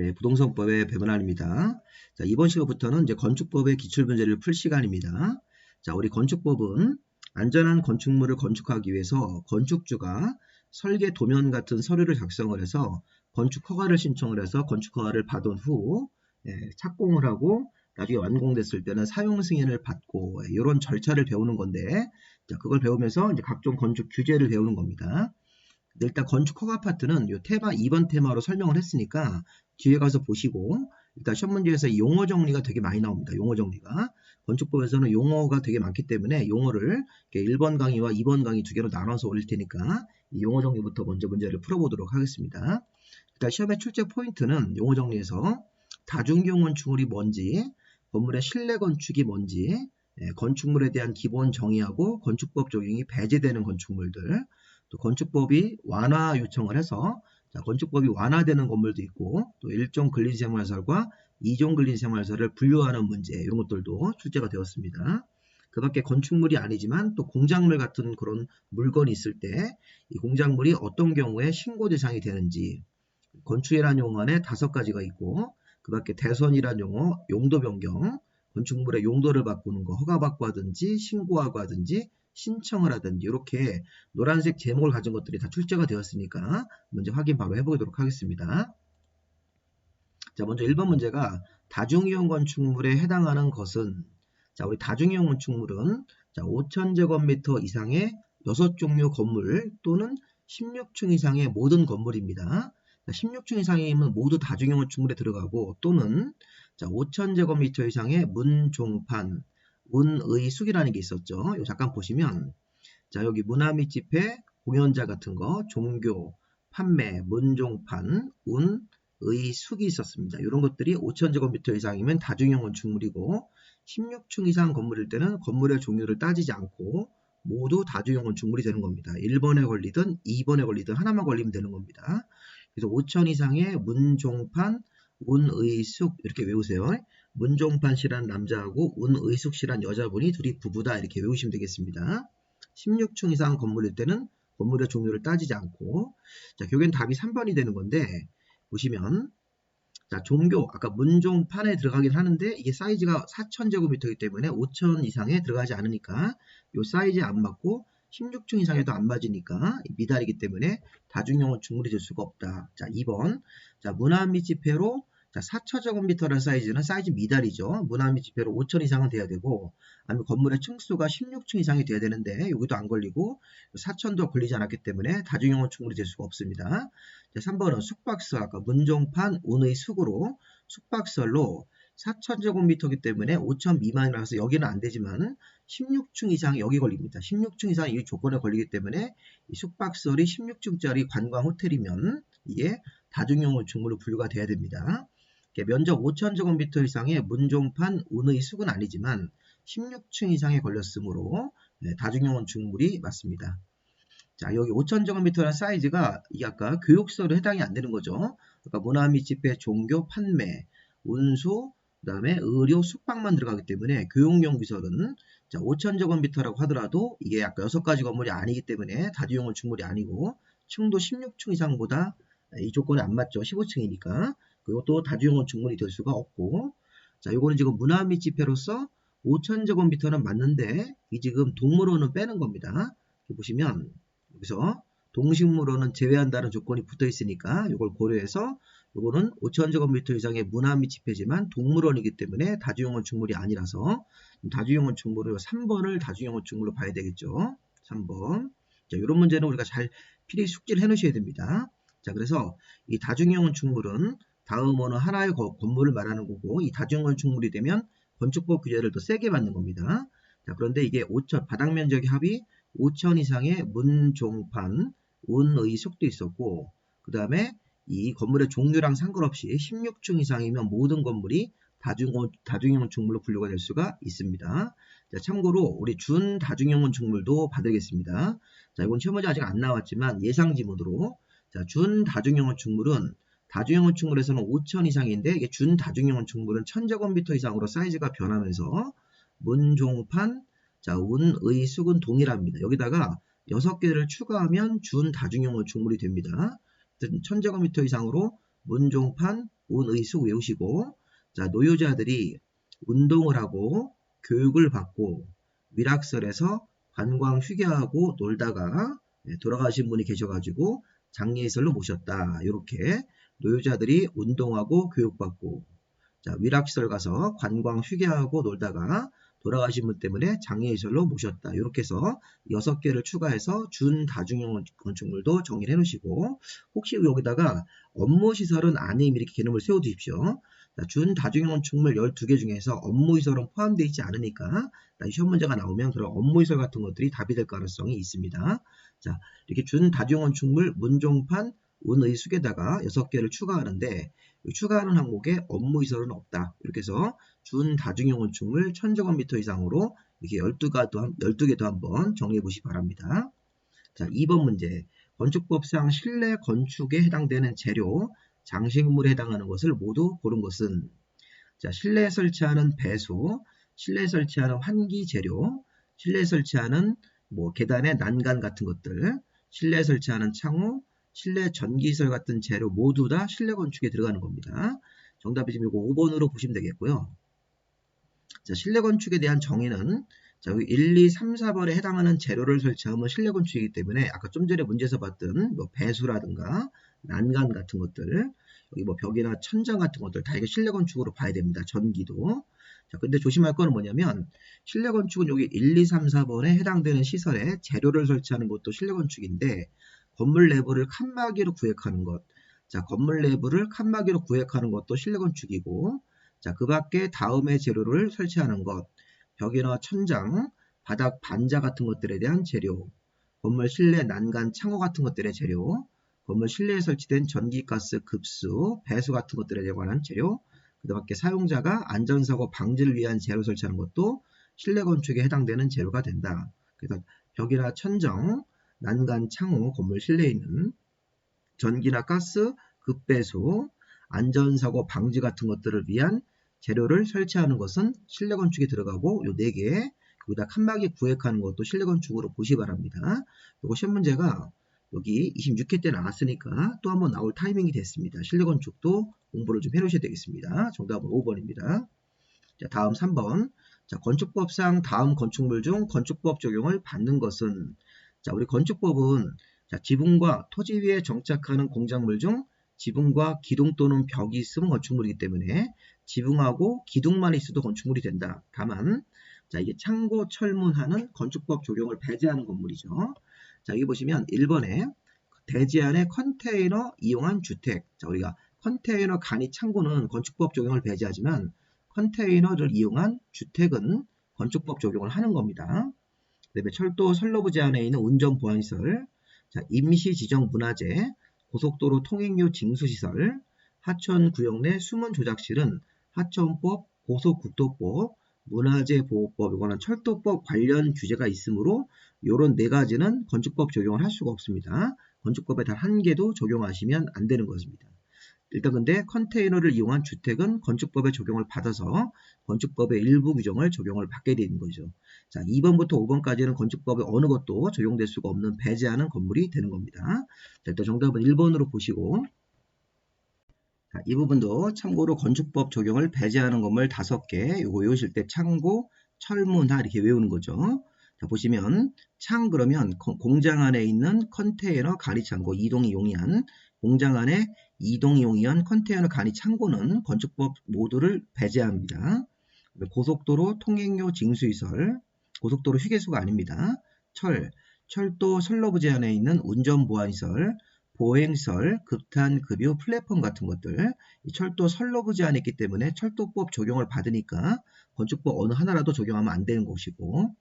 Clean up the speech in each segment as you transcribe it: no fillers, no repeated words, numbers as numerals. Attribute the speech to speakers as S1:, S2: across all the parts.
S1: 네, 부동산법의 배분안입니다. 자, 이번 시간부터는 이제 건축법의 기출문제를 풀 시간입니다. 자, 우리 건축법은 안전한 건축물을 건축하기 위해서 건축주가 설계 도면 같은 서류를 작성을 해서 건축 허가를 신청을 해서 건축 허가를 받은 후 착공을 하고 나중에 완공됐을 때는 사용 승인을 받고 이런 절차를 배우는 건데, 자, 그걸 배우면서 이제 각종 건축 규제를 배우는 겁니다. 일단 건축 허가 파트는 이 테마 2번 테마로 설명을 했으니까 뒤에 가서 보시고, 일단 시험 문제에서 용어 정리가 되게 많이 나옵니다. 용어 정리가. 건축법에서는 용어가 되게 많기 때문에 용어를 1번 강의와 2번 강의 두 개로 나눠서 올릴 테니까 이 용어 정리부터 먼저 문제를 풀어보도록 하겠습니다. 일단 시험의 출제 포인트는 용어 정리에서 다중기용 건축물이 뭔지, 건물의 실내 건축이 뭔지, 건축물에 대한 기본 정의하고 건축법 적용이 배제되는 건축물들, 또 건축법이 완화 요청을 해서 건축법이 완화되는 건물도 있고, 또 1종 근린생활설과 2종 근린생활설을 분류하는 문제, 이런 것들도 출제가 되었습니다. 그 밖에 건축물이 아니지만 또 공작물 같은 그런 물건이 있을 때 이 공작물이 어떤 경우에 신고 대상이 되는지, 건축이라는 용어 안에 5가지가 있고, 그 밖에 대선이라는 용어, 용도 변경, 건축물의 용도를 바꾸는 거 허가받고 하든지 신고하고 하든지 신청을 하든지, 이렇게 노란색 제목을 가진 것들이 다 출제가 되었으니까 문제 확인 바로 해보도록 하겠습니다. 자, 먼저 1번 문제가 다중이용 건축물에 해당하는 것은, 자, 우리 다중이용 건축물은 5,000제곱미터 이상의 6종류 건물 또는 16층 이상의 모든 건물입니다. 16층 이상이면 모두 다중이용 건축물에 들어가고, 또는 5,000제곱미터 이상의 문종판, 운의숙이라는 게 있었죠. 이거 잠깐 보시면, 자, 여기 문화 및 집회, 공연자 같은 거, 종교, 판매, 문종판, 운, 의숙이 있었습니다. 이런 것들이 5,000제곱미터 이상이면 다중이용 건축물이고, 16층 이상 건물일 때는 건물의 종류를 따지지 않고 모두 다중이용 건축물이 되는 겁니다. 1번에 걸리든 2번에 걸리든 하나만 걸리면 되는 겁니다. 그래서 5,000 이상의 문종판, 운의숙 이렇게 외우세요. 문종판 씨란 남자하고 운의숙 씨란 여자분이 둘이 부부다, 이렇게 외우시면 되겠습니다. 16층 이상 건물일 때는 건물의 종류를 따지지 않고, 자, 결국엔 답이 3번이 되는 건데, 보시면, 자, 종교, 아까 문종판에 들어가긴 하는데 이게 사이즈가 4,000제곱미터이기 때문에 5,000 이상에 들어가지 않으니까 이 사이즈에 안 맞고 16층 이상에도 안 맞으니까 미달이기 때문에 다중이용 건축물이 될 수가 없다. 자, 2번. 자, 문화 및 집회로, 자, 4,000제곱미터라는 사이즈는 사이즈 미달이죠. 문화 및 집회로 5,000 이상은 돼야 되고, 아니면 건물의 층수가 16층 이상이 돼야 되는데 여기도 안 걸리고 4,000도 걸리지 않았기 때문에 다중이용 건축물이 될 수가 없습니다. 자, 3번은 숙박설, 아까 문종판, 운의 숙으로 숙박설로 4,000제곱미터이기 때문에 5,000 미만이라서 여기는 안 되지만 16층 이상 여기 걸립니다. 16층 이상 이 조건에 걸리기 때문에 이 숙박설이 16층짜리 관광 호텔이면 이게 다중이용 건축물로 분류가 돼야 됩니다. 면적 5,000제곱미터 이상의 문종판, 운의 숙은 아니지만 16층 이상에 걸렸으므로 다중이용 건축물이 맞습니다. 자, 여기 5,000제곱미터라는 사이즈가 이게 아까 교육설에 해당이 안 되는 거죠. 그러니까 문화 및 집회, 종교, 판매, 운수, 그 다음에 의료, 숙박만 들어가기 때문에 교육용 시설은 5,000제곱미터라고 하더라도 이게 아까 6가지 건물이 아니기 때문에 다중이용 건축물이 아니고, 층도 16층 이상보다 이 조건에 안 맞죠. 15층이니까. 그리고 또 다중이용 건축물이 될 수가 없고, 자, 요거는 지금 문화 및 집회로서 5,000제곱미터는 맞는데 이 지금 동물원은 빼는 겁니다. 이렇게 보시면 여기서 동식물원은 제외한다는 조건이 붙어 있으니까 이걸 고려해서 이거는 5,000제곱미터 이상의 문화 및 집회지만 동물원이기 때문에 다중이용 건축물이 아니라서 다중이용 건축물을 3번을 다중이용 건축물로 봐야 되겠죠. 3번. 자, 이런 문제는 우리가 잘 필히 숙지를 해 놓으셔야 됩니다. 자, 그래서 이 다중이용 건축물은 다음으로는 하나의 건물을 말하는 거고, 이 다중이용 건축물이 되면 건축법 규제를 더 세게 받는 겁니다. 자, 그런데 이게 5,000, 바닥 면적의 합이 5,000 이상의 문종판, 운의숙도 있었고, 그 다음에 이 건물의 종류랑 상관없이 16층 이상이면 모든 건물이 다중이용 건축물로 분류가 될 수가 있습니다. 자, 참고로 우리 준 다중이용 건축물도 봐드리겠습니다. 자, 이건 시험 문제 아직 안 나왔지만 예상 지문으로, 자, 준 다중이용 건축물은 다중이용 건축물에서는 5,000 이상인데 이게 준 다중이용 건축물은 1,000제곱미터 이상으로 사이즈가 변하면서 문종판, 자, 운의숙은 동일합니다. 여기다가 6개를 추가하면 준 다중이용 건축물이 됩니다. 1,000제곱미터 이상으로 문종판, 운의숙 외우시고, 자, 노유자들이 운동을 하고 교육을 받고 위락설에서 관광 휴게하고 놀다가 돌아가신 분이 계셔가지고 장례의설로 모셨다. 이렇게 노유자들이 운동하고 교육받고, 자, 위락시설 가서 관광 휴게하고 놀다가 돌아가신 분 때문에 장례의설로 모셨다. 이렇게 해서 6개를 추가해서 준다중형 건축물도 정리를 해놓으시고, 혹시 여기다가 업무시설은 아님 이렇게 개념을 세워두십시오. 자, 준다중형 건축물 12개 중에서 업무시설은 포함되어 있지 않으니까 시험 문제가 나오면 그런 업무시설 같은 것들이 답이 될 가능성이 있습니다. 자, 이렇게 준다중형 건축물 문종판 운의숙에다가 6개를 추가하는데, 추가하는 항목에 업무시설은 없다. 이렇게 해서 준다중형 건축물 1000제곱미터 이상으로 이렇게 12개도 한번 정리해 보시기 바랍니다. 자, 2번 문제. 건축법상 실내 건축에 해당되는 재료, 장식물에 해당하는 것을 모두 고른 것은? 자, 실내에 설치하는 배수, 실내에 설치하는 환기 재료, 실내에 설치하는 계단의 난간 같은 것들, 실내에 설치하는 창호, 실내 전기시설 같은 재료 모두 다 실내 건축에 들어가는 겁니다. 정답이 지금 이거 5번으로 보시면 되겠고요. 자, 실내 건축에 대한 정의는, 자, 여기 1, 2, 3, 4번에 해당하는 재료를 설치하면 실내 건축이기 때문에 아까 좀 전에 문제에서 봤던 배수라든가 난간 같은 것들, 여기 벽이나 천장 같은 것들 다 이게 실내 건축으로 봐야 됩니다. 전기도. 자, 근데 조심할 거는 뭐냐면 실내 건축은 여기 1, 2, 3, 4번에 해당되는 시설에 재료를 설치하는 것도 실내 건축인데, 건물 내부를 칸막이로 구획하는 것, 자, 건물 내부를 칸막이로 구획하는 것도 실내 건축이고, 자, 그 밖에 다음의 재료를 설치하는 것, 벽이나 천장, 바닥 반자 같은 것들에 대한 재료, 건물 실내 난간 창호 같은 것들의 재료, 건물 실내에 설치된 전기, 가스, 급수, 배수 같은 것들에 관한 재료, 그 밖에 사용자가 안전사고 방지를 위한 재료 설치하는 것도 실내 건축에 해당되는 재료가 된다. 그래서 벽이나 천정, 난간, 창호, 건물 실내에 있는 전기나 가스, 급배수, 안전사고 방지 같은 것들을 위한 재료를 설치하는 것은 실내 건축에 들어가고, 요 4개, 거기다 칸막이 구획하는 것도 실내 건축으로 보시기 바랍니다. 요거 시험 문제가 여기 26회 때 나왔으니까 또 한번 나올 타이밍이 됐습니다. 실내 건축도 공부를 좀 해놓으셔야 되겠습니다. 정답은 5번입니다. 자, 다음 3번. 자, 건축법상 다음 건축물 중 건축법 적용을 받는 것은? 자, 우리 건축법은 자, 지붕과 토지 위에 정착하는 공작물 중 지붕과 기둥 또는 벽이 있으면 건축물이기 때문에 지붕하고 기둥만 있어도 건축물이 된다. 다만, 자, 이게 창고, 철문하는 건축법 적용을 배제하는 건물이죠. 자, 여기 보시면 1번에 대지 안에 컨테이너 이용한 주택. 자, 우리가 컨테이너 간이 창고는 건축법 적용을 배제하지만 컨테이너를 이용한 주택은 건축법 적용을 하는 겁니다. 그 다음에 철도 선로부지 안에 있는 운전보안시설, 자, 임시지정문화재, 고속도로 통행료 징수시설, 하천구역 내 숨은 조작실은 하천법, 고속국도법, 문화재보호법, 이거는 철도법 관련 규제가 있으므로 이런 4가지는 건축법 적용을 할 수가 없습니다. 건축법에 단 1개도 적용하시면 안 되는 것입니다. 일단 근데 컨테이너를 이용한 주택은 건축법에 적용을 받아서 건축법의 일부 규정을 적용을 받게 되는 거죠. 자, 2번부터 5번까지는 건축법에 어느 것도 적용될 수가 없는 배제하는 건물이 되는 겁니다. 자, 일단 정답은 1번으로 보시고, 자, 이 부분도 참고로 건축법 적용을 배제하는 건물 5개, 요거 외우실 때 창고, 철문화 이렇게 외우는 거죠. 자, 보시면 창 그러면 공장 안에 있는 컨테이너 간이창고, 이동이 용이한 공장 안에 이동이 용이한 컨테이너 간이 창고는 건축법 모두를 배제합니다. 고속도로 통행료 징수시설, 고속도로 휴게소가 아닙니다. 철도 선로부지 안에 있는 운전보안시설, 보행시설, 급탄, 급유, 플랫폼 같은 것들, 철도 선로부지 안에 있기 때문에 철도법 적용을 받으니까 건축법 어느 하나라도 적용하면 안 되는 것이고,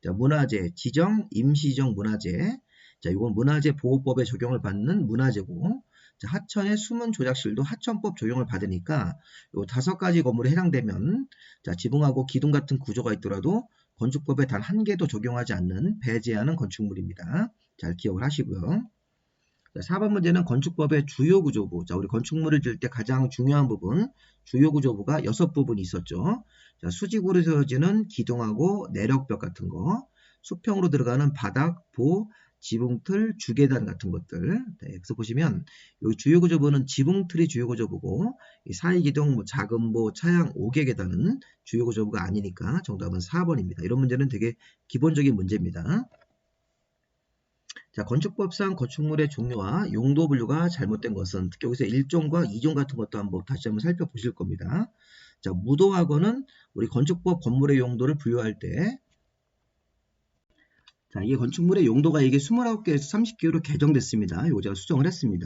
S1: 자, 문화재, 지정, 임시지정 문화재, 자, 이건 문화재보호법에 적용을 받는 문화재고, 자, 하천의 숨은 조작실도 하천법 적용을 받으니까 요 5가지 건물에 해당되면, 자, 지붕하고 기둥 같은 구조가 있더라도 건축법에 단 1개도 적용하지 않는 배제하는 건축물입니다. 잘 기억을 하시고요. 자, 4번 문제는 건축법의 주요구조부. 자, 우리 건축물을 지을 때 가장 중요한 부분, 주요구조부가 6부분이 있었죠. 자, 수직으로 세워지는 기둥하고 내력벽 같은 거, 수평으로 들어가는 바닥, 보, 지붕틀, 주계단 같은 것들. 네, 그래서 보시면 여기 주요구조부는 지붕틀이 주요구조부고 사이기둥, 뭐 자금보, 차양, 5개 계단은 주요구조부가 아니니까 정답은 4번입니다. 이런 문제는 되게 기본적인 문제입니다. 자, 건축법상 건축물의 종류와 용도 분류가 잘못된 것은 특히 여기서 1종과 2종 같은 것도 다시 한번 살펴보실 겁니다. 자, 무도학원은 우리 건축법 건물의 용도를 분류할 때 자, 이게 건축물의 용도가 이게 29개에서 30개로 개정됐습니다. 이거 제가 수정을 했습니다.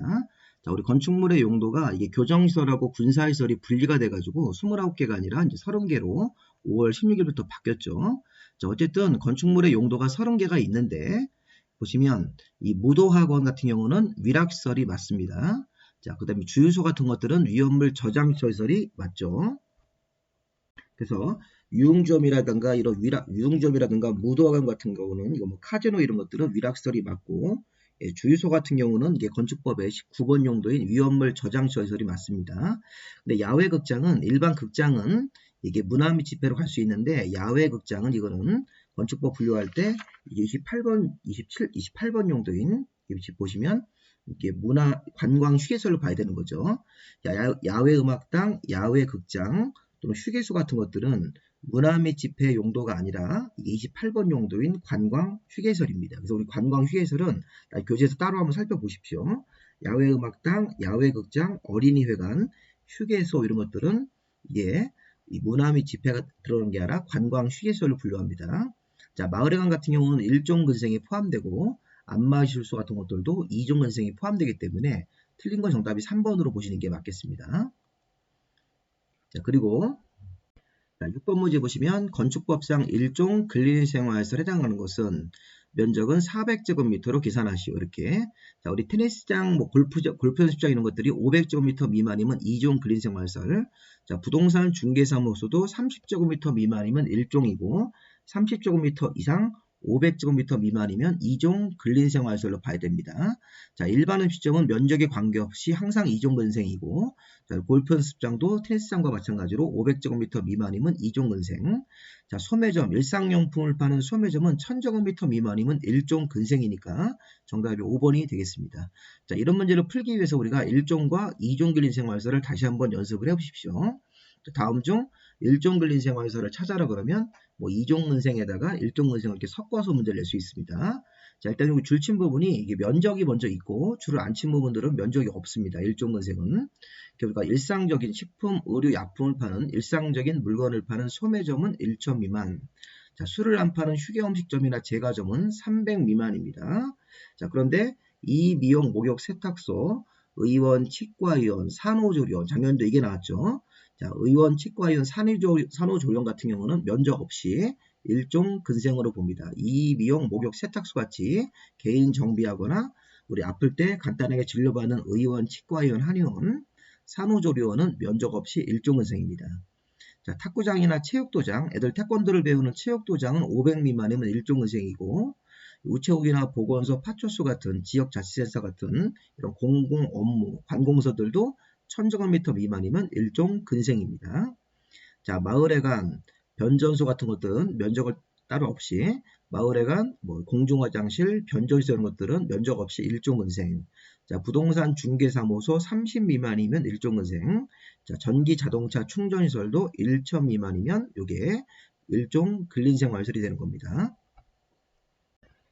S1: 자, 우리 건축물의 용도가 이게 교정시설하고 군사시설이 분리가 돼가지고 29개가 아니라 이제 30개로 5월 16일부터 바뀌었죠. 자, 어쨌든 건축물의 용도가 30개가 있는데 보시면 이 무도학원 같은 경우는 위락시설이 맞습니다. 자, 그 다음에 주유소 같은 것들은 위험물 저장시설이 맞죠. 그래서 유흥점이라든가 이런 유흥점이라든가 무도학원 같은 경우는 이거 뭐 카지노 이런 것들은 위락시설이 맞고 주유소 같은 경우는 이게 건축법의 19번 용도인 위험물 저장시설이 맞습니다. 근데 야외 극장은 일반 극장은 이게 문화 및 집회로 갈 수 있는데 야외 극장은 이거는 건축법 분류할 때 이게 28번 용도인 보시면 이게 문화 관광 휴게소를 봐야 되는 거죠. 야외 음악당, 야외 극장 또는 휴게소 같은 것들은 문화 및 집회 용도가 아니라 28번 용도인 관광 휴게소입니다. 그래서 우리 관광 휴게소는 교재에서 따로 한번 살펴보십시오. 야외 음악당, 야외 극장, 어린이회관, 휴게소 이런 것들은 이게 이 문화 및 집회가 들어오는 게 아니라 관광 휴게소를 분류합니다. 자, 마을회관 같은 경우는 1종 근생이 포함되고 안마의술소 같은 것들도 2종 근생이 포함되기 때문에 틀린 건 정답이 3번으로 보시는 게 맞겠습니다. 자, 그리고 6번 문제 보시면 건축법상 1종 근린생활시설에 해당하는 것은 면적은 400제곱미터로 계산하시오. 이렇게. 자, 우리 테니스장, 뭐 골프 연습장 이런 것들이 500제곱미터 미만이면 2종 근린생활시설. 자, 부동산 중개사무소도 30제곱미터 미만이면 1종이고 30제곱미터 이상 500제곱미터 미만이면 2종 근린생활시설로 봐야 됩니다. 자, 일반 음식점은 면적에 관계없이 항상 2종 근생이고 자, 골프 연습장도 테니스장과 마찬가지로 500제곱미터 미만이면 2종 근생. 자, 소매점, 일상용품을 파는 소매점은 1000제곱미터 미만이면 1종 근생이니까 정답이 5번이 되겠습니다. 자, 이런 문제를 풀기 위해서 우리가 1종과 2종 근린생활시설을 다시 한번 연습을 해보십시오. 다음 중 1종 근린생활시설을 찾아라 그러면 뭐 2종 근생에다가 1종 근생을 이렇게 섞어서 문제를 낼 수 있습니다. 자, 일단 여기 줄친 부분이 이게 면적이 먼저 있고 줄을 안 친 부분들은 면적이 없습니다. 1종 근생은. 그러니까 일상적인 식품, 의류, 약품을 파는 일상적인 물건을 파는 소매점은 1천 미만. 자, 술을 안 파는 휴게음식점이나 제과점은 300 미만입니다. 자, 그런데 이 미용, 목욕, 세탁소, 의원, 치과의원, 산후조리원, 작년도 이게 나왔죠. 자, 의원, 치과의원, 산후조리원 같은 경우는 면적 없이 1종 근생으로 봅니다. 이 미용, 목욕, 세탁소 같이 개인 정비하거나 우리 아플 때 간단하게 진료받는 의원, 치과의원, 한의원, 산후조리원은 면적 없이 1종 근생입니다. 자, 탁구장이나 체육도장, 애들 태권도를 배우는 체육도장은 500 미만이면 1종 근생이고 우체국이나 보건소, 파출소 같은 지역자치센터 같은 이런 공공 업무, 관공서들도 1000제곱미터 미만이면 1종 근생입니다. 자, 마을회관, 변전소 같은 것들은 면적을 따로 없이 마을회관, 뭐 공중화장실, 변전소 이런 것들은 면적 없이 1종 근생. 자, 부동산 중개사무소 30 미만이면 1종 근생. 자, 전기 자동차 충전시설도 1천 미만이면 이게 1종 근린생활시설이 되는 겁니다.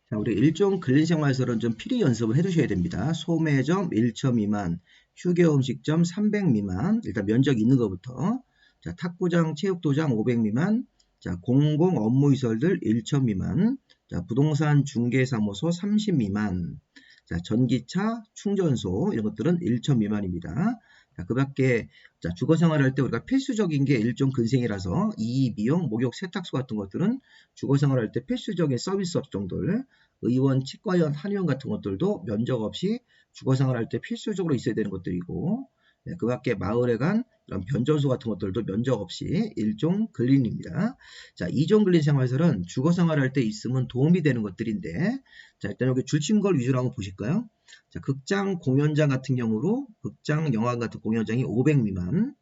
S1: 자, 우리 1종 근린생활시설은 좀 필히 연습을 해두셔야 됩니다. 소매점 1천 미만, 휴게음식점 300 미만, 일단 면적 있는 것부터. 자, 탁구장, 체육도장 500 미만, 자, 공공 업무시설들 1천 미만, 자, 부동산 중개사무소 30 미만, 자, 전기차, 충전소 이런 것들은 1천 미만입니다. 자, 그 밖에 자, 주거생활할 때 우리가 필수적인 게 1종 근생이라서 이 미용, 목욕, 세탁소 같은 것들은 주거생활할 때 필수적인 서비스 업종들, 의원, 치과의원, 한의원 같은 것들도 면적 없이 주거생활할 때 필수적으로 있어야 되는 것들이고 네, 그 밖에 마을회관, 이런 변전소 같은 것들도 면적 없이 1종 근린입니다. 자, 2종 근린생활시설은 주거생활할 때 있으면 도움이 되는 것들인데 자, 일단 여기 줄친 걸 위주로 한번 보실까요? 자, 극장, 공연장 같은 경우로 극장, 영화관 같은 공연장이 500 미만,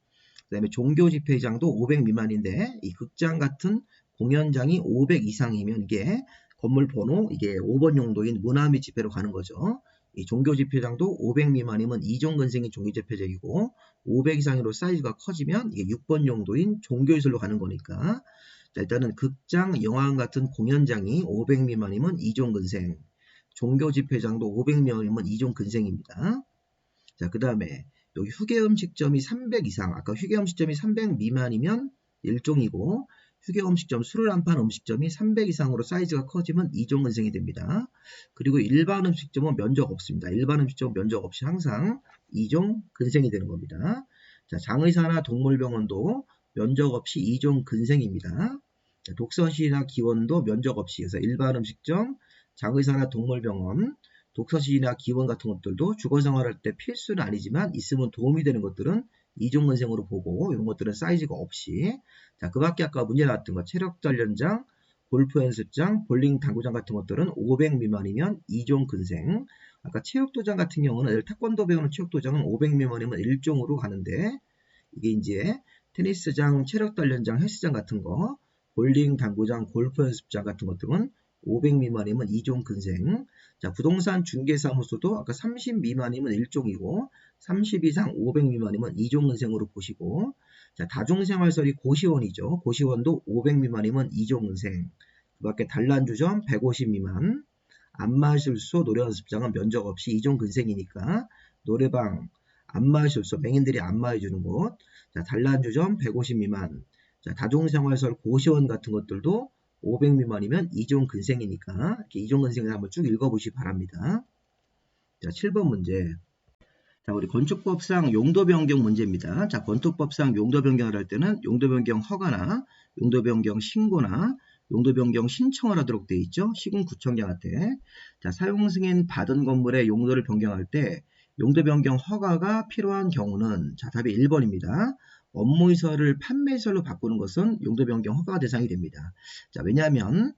S1: 그 다음에 종교집회장도 500 미만인데 이 극장 같은 공연장이 500 이상이면 이게 건물 번호 이게 5번 용도인 문화 및 집회로 가는 거죠. 이 종교 집회장도 500 미만이면 2종 근생인 종교 집회장이고 500 이상으로 사이즈가 커지면 이게 6번 용도인 종교시설로 가는 거니까 자, 일단은 극장, 영화관 같은 공연장이 500 미만이면 2종 근생, 종교 집회장도 500 미만이면 2종 근생입니다. 자, 그 다음에 여기 휴게 음식점이 300 이상, 아까 휴게 음식점이 300 미만이면 1종이고 휴게 음식점, 술을 안 파는 음식점이 300 이상으로 사이즈가 커지면 2종 근생이 됩니다. 그리고 일반 음식점은 면적 없습니다. 일반 음식점은 면적 없이 항상 2종 근생이 되는 겁니다. 자, 장의사나 동물병원도 면적 없이 2종 근생입니다. 자, 독서실이나 기원도 면적 없이, 그래서 일반 음식점, 장의사나 동물병원, 독서실이나 기원 같은 것들도 주거생활할 때 필수는 아니지만 있으면 도움이 되는 것들은 2종 근생으로 보고 이런 것들은 사이즈가 없이 자, 그 밖에 아까 문제 나왔던 거 체력단련장, 골프 연습장, 볼링 당구장 같은 것들은 500 미만이면 2종 근생. 아까 체육도장 같은 경우는 태권도 배우는 체육도장은 500 미만이면 1종으로 가는데 이게 이제 테니스장, 체력단련장, 헬스장 같은 거, 볼링 당구장, 골프 연습장 같은 것들은 500 미만이면 2종 근생. 자, 부동산 중개사무소도 아까 30 미만이면 1종이고 30 이상 500 미만이면 2종 근생으로 보시고 자, 다중생활설이 고시원이죠. 고시원도 500 미만이면 2종 근생. 그 밖에 단란주점 150 미만, 안마실소, 노래연습장은 면적 없이 2종 근생이니까 노래방, 안마실소, 맹인들이 안마해주는 곳, 자, 단란주점 150 미만, 자, 다중생활설 고시원 같은 것들도 500 미만이면 2종 근생이니까 이렇게 2종 근생을 한번 쭉 읽어보시기 바랍니다. 자, 7번 문제. 자, 우리 건축법상 용도 변경 문제입니다. 자, 건축법상 용도 변경을 할 때는 용도 변경 허가나 용도 변경 신고나 용도 변경 신청을 하도록 되어 있죠. 시군구청장한테. 자, 사용 승인 받은 건물의 용도를 변경할 때 용도 변경 허가가 필요한 경우는 자, 답이 1번입니다. 업무시설을 판매시설로 바꾸는 것은 용도 변경 허가 대상이 됩니다. 자, 왜냐하면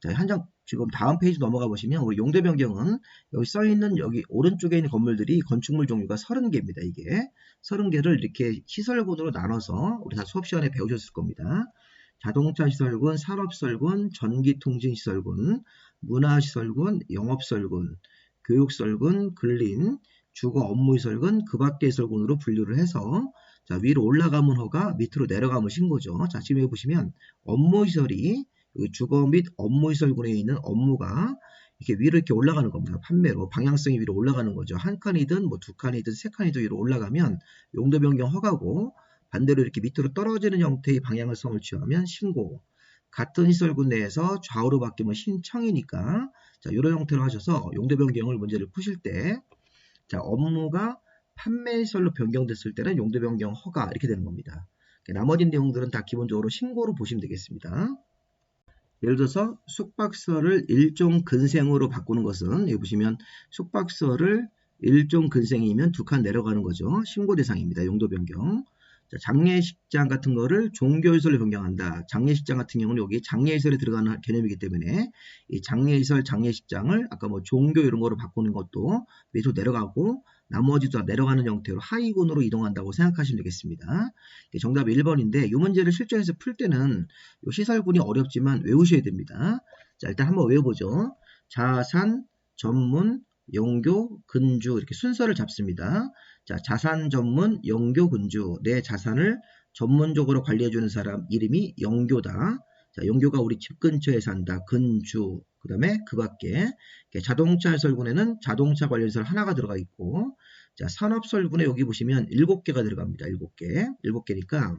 S1: 자, 한 장 지금 다음 페이지 넘어가 보시면 우리 용도 변경은 여기 써 있는 여기 오른쪽에 있는 건물들이 건축물 종류가 30개입니다. 이게 30개를 이렇게 시설군으로 나눠서 우리 다 수업 시간에 배우셨을 겁니다. 자동차 시설군, 산업시설군, 전기통신시설군, 문화시설군, 영업시설군, 교육시설군, 근린, 주거 업무시설군, 그 밖의 시설군으로 분류를 해서 자, 위로 올라가면 허가, 밑으로 내려가면 신고죠. 자, 지금 여기 보시면 업무시설이 주거 및 업무시설군에 있는 업무가 이렇게 위로 이렇게 올라가는 겁니다. 판매로 방향성이 위로 올라가는 거죠. 한 칸이든 뭐 두 칸이든 세 칸이든 위로 올라가면 용도 변경 허가고 반대로 이렇게 밑으로 떨어지는 형태의 방향성을 취하면 신고. 같은 시설군 내에서 좌우로 바뀌면 신청이니까 자, 이런 형태로 하셔서 용도 변경을 문제를 푸실 때 자, 업무가 판매 시설로 변경됐을 때는 용도 변경 허가 이렇게 되는 겁니다. 나머지 내용들은 다 기본적으로 신고로 보시면 되겠습니다. 예를 들어서 숙박시설을 1종 근생으로 바꾸는 것은 여기 보시면 숙박시설을 1종 근생이면 2칸 내려가는 거죠. 신고 대상입니다. 용도 변경. 자, 장례식장 같은 거를 종교시설로 변경한다. 장례식장 같은 경우는 여기 장례시설에 들어가는 개념이기 때문에 이 장례시설, 장례식장을 아까 뭐 종교 이런 거로 바꾸는 것도 밑으로 내려가고 나머지도 다 내려가는 형태로 하위군으로 이동한다고 생각하시면 되겠습니다. 정답이 1번인데 이 문제를 실전에서 풀 때는 이 시설군이 어렵지만 외우셔야 됩니다. 자, 일단 한번 외워보죠. 자산, 전문, 영교, 근주 이렇게 순서를 잡습니다. 자, 자산 전문, 영교, 근주 내 자산을 전문적으로 관리해주는 사람 이름이 영교다. 자, 영교가 우리 집 근처에 산다. 근주 그 다음에 그 밖에 자동차 설군에는 자동차 관련시설 하나가 들어가 있고 자, 산업설군에 여기 보시면 7개가 들어갑니다. 7개. 7개니까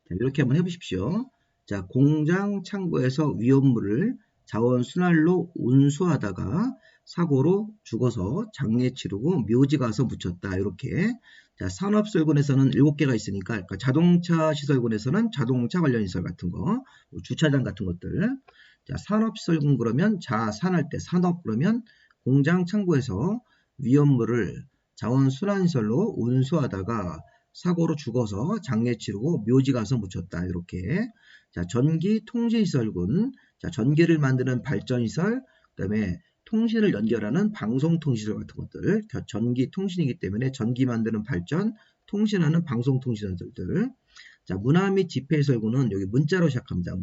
S1: 자, 이렇게 한번 해보십시오. 자, 공장 창고에서 위험물을 자원순환로 운수하다가 사고로 죽어서 장례 치르고 묘지 가서 묻혔다. 이렇게. 자, 산업설군에서는 7개가 있으니까 그러니까 자동차 시설군에서는 자동차 관련 시설 같은 거, 주차장 같은 것들. 자, 산업설군 그러면 자산할 때 산업 그러면 공장 창고에서 위험물을 자원순환시설로 운수하다가 사고로 죽어서 장례 치르고 묘지 가서 묻혔다. 이렇게. 자, 전기 통신시설군. 자, 전기를 만드는 발전시설, 그 다음에 통신을 연결하는 방송통신시설 같은 것들. 전기 통신이기 때문에 전기 만드는 발전, 통신하는 방송통신시설들. 자, 문화 및 집회 설구는 여기 문자로 시작합니다.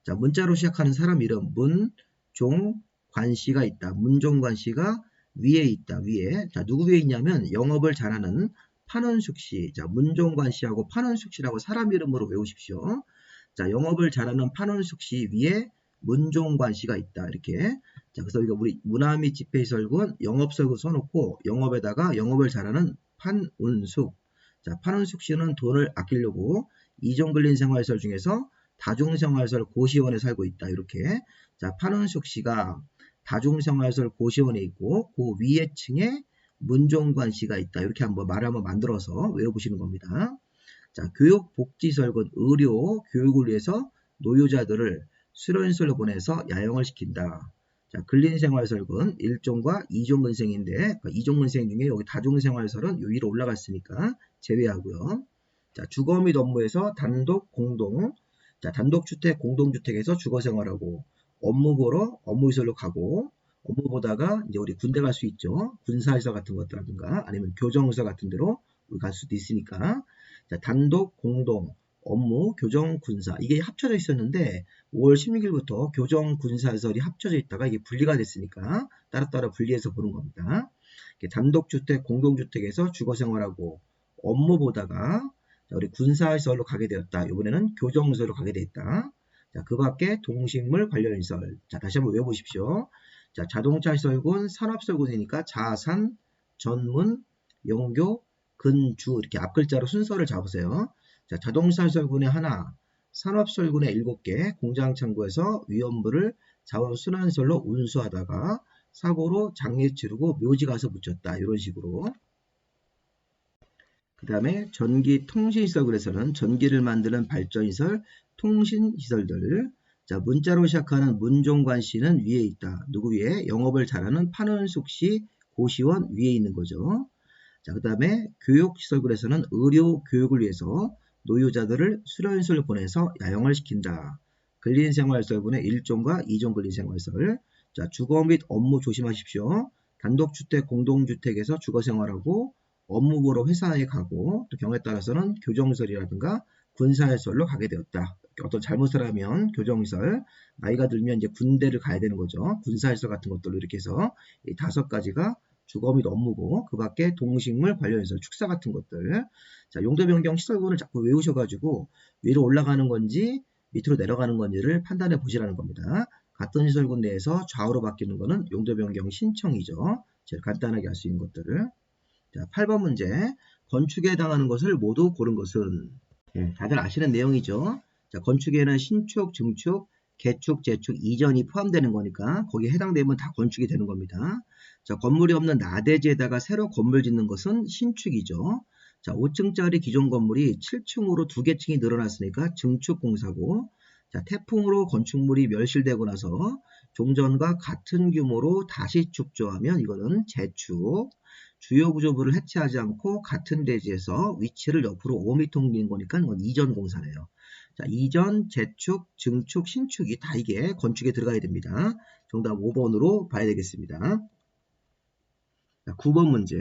S1: 자, 문자로 시작하는 사람 이름 문종관씨가 있다. 문종관씨가 위에 있다. 위에. 자, 누구 위에 있냐면 영업을 잘하는 판원숙씨. 자, 문종관씨하고 판원숙씨라고 사람 이름으로 외우십시오. 자, 영업을 잘하는 판원숙씨 위에 문종관씨가 있다. 이렇게. 자, 그래서 우리 문화 및 집회 설구는 영업설구 써놓고 영업에다가 영업을 잘하는 판운숙. 자, 판운숙 씨는 돈을 아끼려고 이종근린 생활설 중에서 다중생활설 고시원에 살고 있다. 이렇게. 자, 판운숙 씨가 다중생활설 고시원에 있고 그 위에 층에 문종관 씨가 있다. 이렇게 한번 말을 한번 만들어서 외워보시는 겁니다. 자, 교육복지설은 의료, 교육을 위해서 노유자들을 수련시설로 보내서 야영을 시킨다. 자, 근린생활설은 1종과 2종 근생인데 그러니까 2종 근생 중에 여기 다중생활설은 위로 올라갔으니까 제외하고요. 자, 주거 및 업무에서 단독, 공동. 자, 단독주택, 공동주택에서 주거생활하고 업무 보러 업무시설로 가고 업무 보다가 이제 우리 군대 갈 수 있죠. 군사시설 같은 것들라든가 아니면 교정시설 같은 데로 우리 갈 수도 있으니까. 자, 단독, 공동, 업무, 교정, 군사 이게 합쳐져 있었는데 5월 16일부터 교정, 군사시설이 합쳐져 있다가 이게 분리가 됐으니까 따로따로 분리해서 보는 겁니다. 단독주택, 공동주택에서 주거생활하고 업무 보다가 우리 군사시설로 가게 되었다. 이번에는 교정시설로 가게 되었다. 자, 그 밖에 동식물 관련 시설. 자, 다시 한번 외워보십시오. 자, 자동차 시설군, 산업시설군이니까 자산, 전문, 영교, 근주 이렇게 앞글자로 순서를 잡으세요. 자, 자동차 시설군에 하나, 산업시설군에 7개, 공장 창고에서 위험물을 자원 순환시설로 운수하다가 사고로 장례 치르고 묘지 가서 묻혔다. 이런 식으로. 그 다음에 전기 통신시설군에서는 전기를 만드는 발전시설, 통신시설들. 자, 문자로 시작하는 문종관 씨는 위에 있다. 누구 위에? 영업을 잘하는 판원숙 씨, 고시원 위에 있는 거죠. 자, 그 다음에 교육시설군에서는 의료 교육을 위해서 노유자들을 수련시설을 보내서 야영을 시킨다. 근린생활시설군의 1종과 2종 근린생활시설. 자, 주거 및 업무 조심하십시오. 단독주택, 공동주택에서 주거생활하고 업무 보러 회사에 가고 또 경우에 따라서는 교정시설이라든가 군사시설로 가게 되었다. 어떤 잘못을 하면 교정시설, 나이가 들면 이제 군대를 가야 되는 거죠. 군사시설 같은 것들로 이렇게 해서 이 5가지가 주거 및 업무고 그 밖에 동식물 관련시설, 축사 같은 것들. 자, 용도 변경 시설군을 자꾸 외우셔가지고 위로 올라가는 건지 밑으로 내려가는 건지를 판단해 보시라는 겁니다. 같은 시설군 내에서 좌우로 바뀌는 거는 용도 변경 신청이죠. 제일 간단하게 할 수 있는 것들을. 자, 8번 문제. 건축에 해당하는 것을 모두 고른 것은? 예, 다들 아시는 내용이죠. 자, 건축에는 신축, 증축, 개축, 재축, 이전이 포함되는 거니까 거기에 해당되면 다 건축이 되는 겁니다. 자, 건물이 없는 나대지에다가 새로 건물 짓는 것은 신축이죠. 자, 5층짜리 기존 건물이 7층으로 2개 층이 늘어났으니까 증축공사고, 자, 태풍으로 건축물이 멸실되고 나서 종전과 같은 규모로 다시 축조하면 이거는 재축. 주요 구조물을 해체하지 않고 같은 대지에서 위치를 옆으로 5m 옮기는 거니까 이건 이전 공사네요. 자, 이전, 재축, 증축, 신축이 다 이게 건축에 들어가야 됩니다. 정답 5번으로 봐야 되겠습니다. 자, 9번 문제.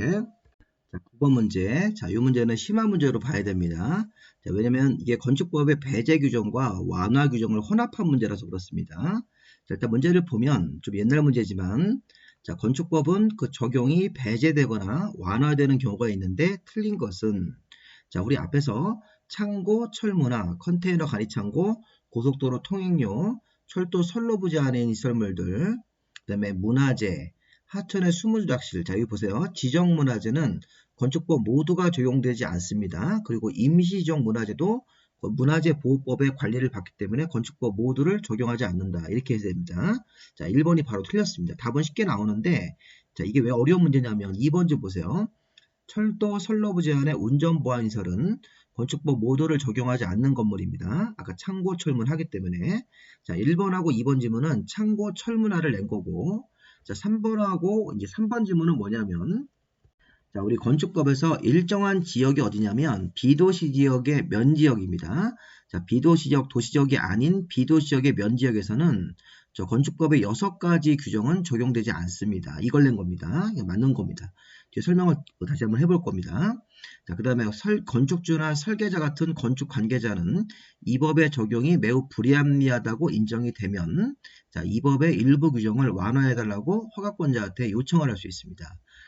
S1: 자, 9번 문제. 자, 이 문제는 심화 문제로 봐야 됩니다. 자, 왜냐면 이게 건축법의 배제 규정과 완화 규정을 혼합한 문제라서 그렇습니다. 자, 일단 문제를 보면 좀 옛날 문제지만 자, 건축법은 그 적용이 배제되거나 완화되는 경우가 있는데 틀린 것은 자, 우리 앞에서 창고, 철문화, 컨테이너 간이창고, 고속도로 통행료, 철도 선로부지 안에 있는 시설물들, 그 다음에 문화재, 하천의 수문작실. 자, 여기 보세요. 지정문화재는 건축법 모두가 적용되지 않습니다. 그리고 임시지정 문화재도 문화재 보호법의 관리를 받기 때문에 건축법 모두를 적용하지 않는다. 이렇게 해야 됩니다. 자, 1번이 바로 틀렸습니다. 답은 쉽게 나오는데, 자, 이게 왜 어려운 문제냐면 2번 좀 보세요. 철도 선로부지 안의 운전보안시설은 건축법 모두를 적용하지 않는 건물입니다. 아까 창고, 철문 하기 때문에. 자, 1번하고 2번 지문은 창고, 철문화를 낸 거고, 자, 3번하고 이제 3번 지문은 뭐냐면, 자, 우리 건축법에서 일정한 지역이 어디냐면 비도시 지역의 면지역입니다. 자, 비도시 지역, 도시지역이 아닌 비도시 지역의 면지역에서는 저 건축법의 6가지 규정은 적용되지 않습니다. 이걸 낸 겁니다. 맞는 겁니다. 뒤에 설명을 다시 한번 해볼 겁니다. 자, 그 다음에 건축주나 설계자 같은 건축 관계자는 이 법의 적용이 매우 불합리하다고 인정이 되면 자, 이 법의 일부 규정을 완화해달라고 허가권자한테 요청을 할 수 있습니다.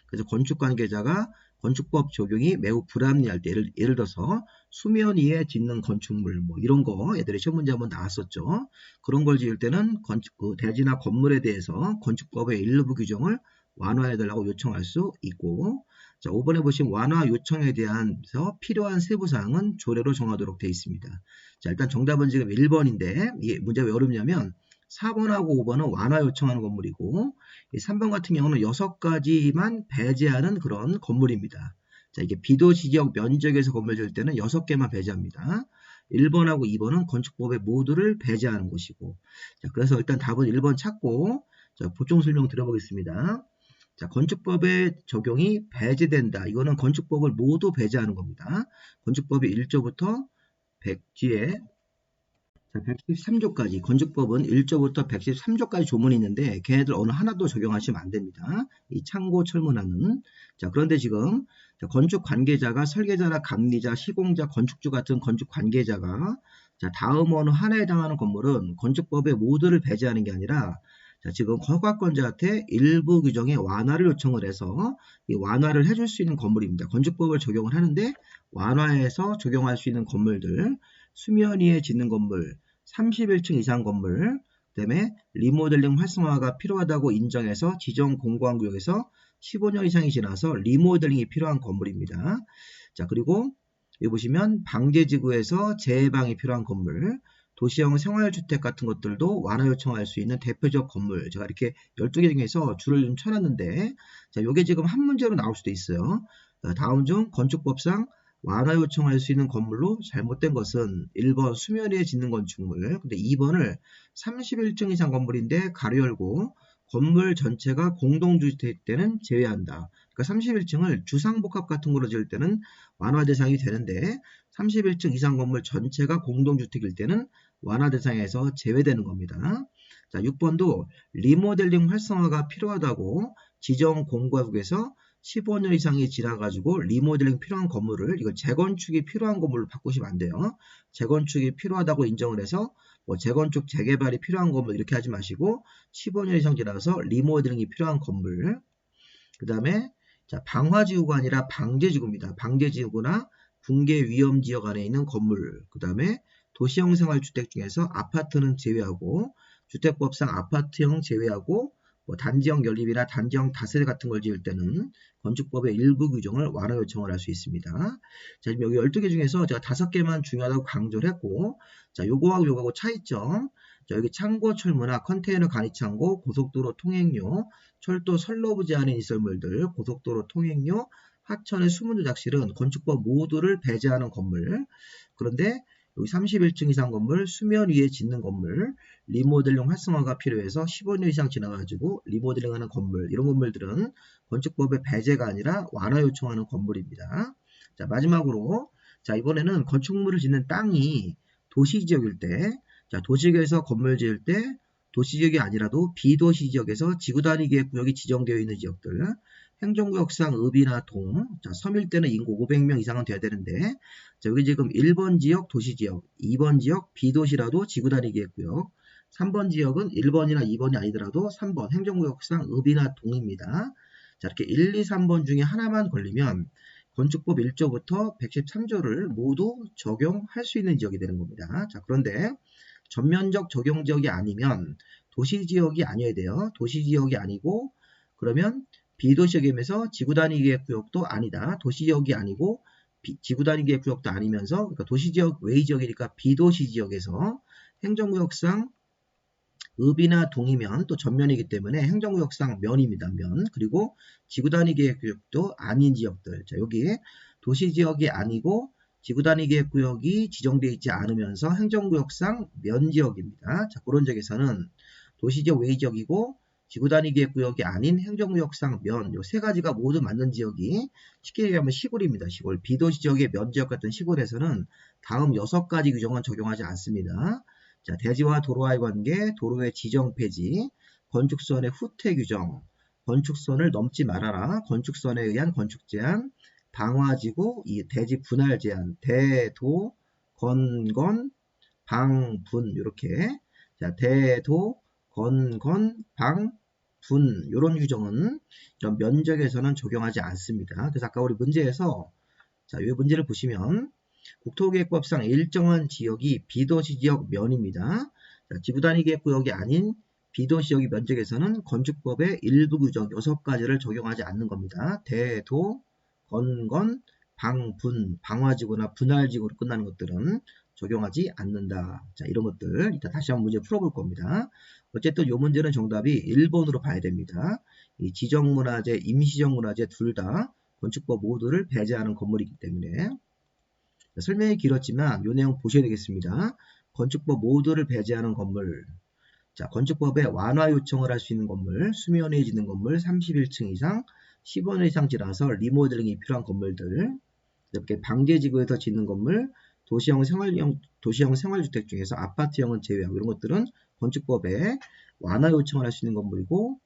S1: 그래서 건축 관계자가 건축법 적용이 매우 불합리할 때 예를 들어서 수면 위에 짓는 건축물 뭐 이런 거 애들이 시험 문제 한번 나왔었죠. 그런 걸 지을 때는 대지나 건물에 대해서 건축법의 일부 규정을 완화해달라고 요청할 수 있고 자, 5번에 보시면 완화 요청에 대해서 필요한 세부사항은 조례로 정하도록 되어 있습니다. 자, 일단 정답은 지금 1번인데 이게 문제가 왜 어렵냐면 4번하고 5번은 완화 요청하는 건물이고 3번 같은 경우는 6가지만 배제하는 그런 건물입니다. 자, 이게 비도시지역 면적에서 건물 지을 때는 6개만 배제합니다. 1번하고 2번은 건축법의 모두를 배제하는 것이고 자, 그래서 일단 답은 1번 찾고 자, 보충 설명 들어보겠습니다. 자, 건축법의 적용이 배제된다. 이거는 건축법을 모두 배제하는 겁니다. 건축법이 1조부터 100뒤에 113조까지 건축법은 1조부터 113조까지 조문이 있는데 걔네들 어느 하나도 적용하시면 안 됩니다. 이 창고 철문화는 자 그런데 지금 건축 관계자가 설계자나 감리자, 시공자, 건축주 같은 건축 관계자가 자 다음 어느 하나에 해당하는 건물은 건축법의 모두를 배제하는 게 아니라 자 지금 허가권자한테 일부 규정의 완화를 요청을 해서 이 완화를 해줄 수 있는 건물입니다. 건축법을 적용을 하는데 완화해서 적용할 수 있는 건물들 수면 위에 짓는 건물, 31층 이상 건물, 그 다음에 리모델링 활성화가 필요하다고 인정해서 지정 공고항구역에서 15년 이상이 지나서 리모델링이 필요한 건물입니다. 자, 그리고 여기 보시면 방제지구에서 재해방이 필요한 건물, 도시형 생활주택 같은 것들도 완화 요청할 수 있는 대표적 건물. 제가 이렇게 12개 중에서 줄을 좀 쳐놨는데, 자, 요게 지금 한 문제로 나올 수도 있어요. 다음 중 건축법상 완화 요청할 수 있는 건물로 잘못된 것은 1번 수면 위에 짓는 건축물, 근데 2번을 31층 이상 건물인데 가로 열고 건물 전체가 공동주택 때는 제외한다. 그러니까 31층을 주상복합 같은 거로 지을 때는 완화 대상이 되는데 31층 이상 건물 전체가 공동주택일 때는 완화 대상에서 제외되는 겁니다. 자, 6번도 리모델링 활성화가 필요하다고 지정 공고구역에서 15년 이상이 지나가지고 리모델링 필요한 건물을 이거 재건축이 필요한 건물로 바꾸시면 안 돼요. 재건축이 필요하다고 인정을 해서 뭐 재건축 재개발이 필요한 건물 이렇게 하지 마시고 15년 이상 지나서 리모델링이 필요한 건물. 그 다음에 자 방화지구가 아니라 방제지구입니다. 방제지구나 붕괴 위험지역 안에 있는 건물. 그 다음에 도시형 생활주택 중에서 아파트는 제외하고 주택법상 아파트형 제외하고 뭐 단지형 연립이나 단지형 다세대 같은 걸 지을 때는 건축법의 일부 규정을 완화 요청을 할 수 있습니다. 자, 지금 여기 12개 중에서 제가 5개만 중요하다고 강조를 했고, 자, 요거하고 요거하고 차이점. 자, 여기 창고 철문화, 컨테이너 간이창고, 고속도로 통행료, 철도 선로부 제한인 시설물들, 고속도로 통행료, 하천의 수문조작실은 건축법 모두를 배제하는 건물. 그런데 여기 31층 이상 건물, 수면 위에 짓는 건물, 리모델링 활성화가 필요해서 15년 이상 지나가지고 리모델링하는 건물, 이런 건물들은 건축법의 배제가 아니라 완화 요청하는 건물입니다. 자, 마지막으로 자 이번에는 건축물을 짓는 땅이 도시지역일 때, 자 도시지역에서 건물 지을 때 도시지역이 아니라도 비도시지역에서 지구단위계획구역이 지정되어 있는 지역들, 행정구역상 읍이나 동, 자, 섬일 때는 인구 500명 이상은 돼야 되는데, 자, 여기 지금 1번 지역 도시지역, 2번 지역 비도시라도 지구단위계획구역, 3번 지역은 1번이나 2번이 아니더라도 3번 행정구역상 읍이나 동입니다. 자, 이렇게 1, 2, 3번 중에 하나만 걸리면 건축법 1조부터 113조를 모두 적용할 수 있는 지역이 되는 겁니다. 자, 그런데 전면적 적용 지역이 아니면 도시지역이 아니어야 돼요. 도시지역이 아니고 그러면 비도시역이면서 지구단위계획구역도 아니다. 도시지역이 아니고 지구단위계획구역도 아니면서 그러니까 도시지역 외의 지역이니까 비도시지역에서 행정구역상 읍이나 동이면 또 전면이기 때문에 행정구역상 면입니다. 면. 그리고 지구단위계획구역도 아닌 지역들. 자, 여기 도시지역이 아니고 지구단위계획구역이 지정되어 있지 않으면서 행정구역상 면지역입니다. 자, 그런 지역에서는 도시지역 외지역이고 지구단위계획구역이 아닌 행정구역상 면, 요 세 가지가 모두 맞는 지역이 쉽게 얘기하면 시골입니다. 시골. 비도시지역의 면지역 같은 시골에서는 다음 6가지 규정은 적용하지 않습니다. 자, 대지와 도로와의 관계, 도로의 지정 폐지, 건축선의 후퇴 규정, 건축선을 넘지 말아라, 건축선에 의한 건축 제한, 방화지구, 이 대지 분할 제한, 대도, 건건, 방분 이렇게. 자, 대도, 건건, 방, 분 이런 규정은 이런 면적에서는 적용하지 않습니다. 그래서 아까 우리 문제에서 자, 이 문제를 보시면 국토계획법상 일정한 지역이 비도시 지역 면입니다. 자, 지구단위 계획구역이 아닌 비도시 지역의 면적에서는 건축법의 일부 규정 6가지를 적용하지 않는 겁니다. 대도, 건건, 방분, 방화지구나 분할지구로 끝나는 것들은 적용하지 않는다. 자, 이런 것들 이따 다시 한번 문제 풀어볼 겁니다. 어쨌든 이 문제는 정답이 1번으로 봐야 됩니다. 이 지정문화재, 임시정문화재 둘 다 건축법 모두를 배제하는 건물이기 때문에 설명이 길었지만 이 내용 보셔야 되겠습니다. 건축법 모두를 배제하는 건물. 자, 건축법에 완화 요청을 할 수 있는 건물, 수면에 짓는 건물 31층 이상, 10원 이상 지나서 리모델링이 필요한 건물들, 이렇게 방제지구에서 짓는 건물, 도시형 생활주택 중에서 아파트형은 제외하고 이런 것들은 건축법에 완화 요청을 할 수 있는 건물이고,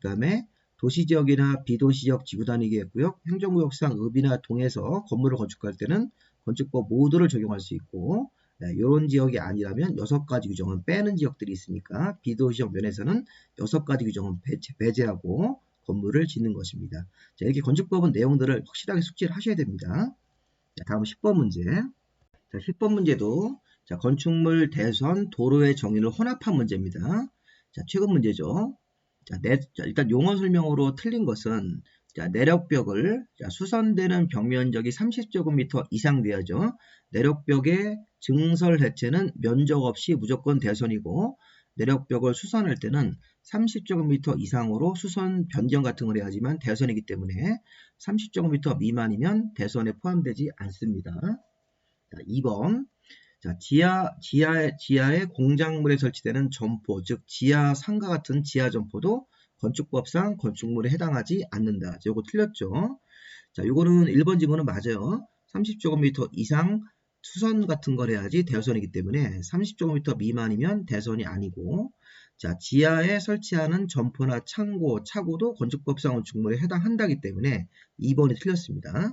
S1: 그 다음에 도시지역이나 비도시지역 지구단위계획구역, 행정구역상 읍이나 동에서 건물을 건축할 때는 건축법 모두를 적용할 수 있고, 이런 지역이 아니라면 6가지 규정은 빼는 지역들이 있으니까 비도시적 면에서는 6가지 규정은 배제하고 건물을 짓는 것입니다. 자, 이렇게 건축법은 내용들을 확실하게 숙지를 하셔야 됩니다. 자, 다음 10번 문제. 자, 10번 문제도 자, 건축물, 대선, 도로의 정의를 혼합한 문제입니다. 자, 최근 문제죠. 자, 일단 용어 설명으로 틀린 것은 자, 내력벽을 수선되는 벽 면적이 30제곱미터 이상 돼야죠. 내력벽의 증설 해체는 면적 없이 무조건 대선이고 내력벽을 수선할 때는 30제곱미터 이상으로 수선 변경 같은 걸 해야지만 대선이기 때문에 30제곱미터 미만이면 대선에 포함되지 않습니다. 자, 2번 자, 지하에 공작물에 설치되는 점포, 즉 지하 상가 같은 지하 점포도 건축법상 건축물에 해당하지 않는다. 자, 요거 틀렸죠? 자, 요거는 1번 지문은 맞아요. 30제곱미터 이상 수선 같은 걸 해야지 대선이기 때문에 30제곱미터 미만이면 대선이 아니고, 자, 지하에 설치하는 점포나 창고, 차고도 건축법상 건축물에 해당한다기 때문에 2번이 틀렸습니다.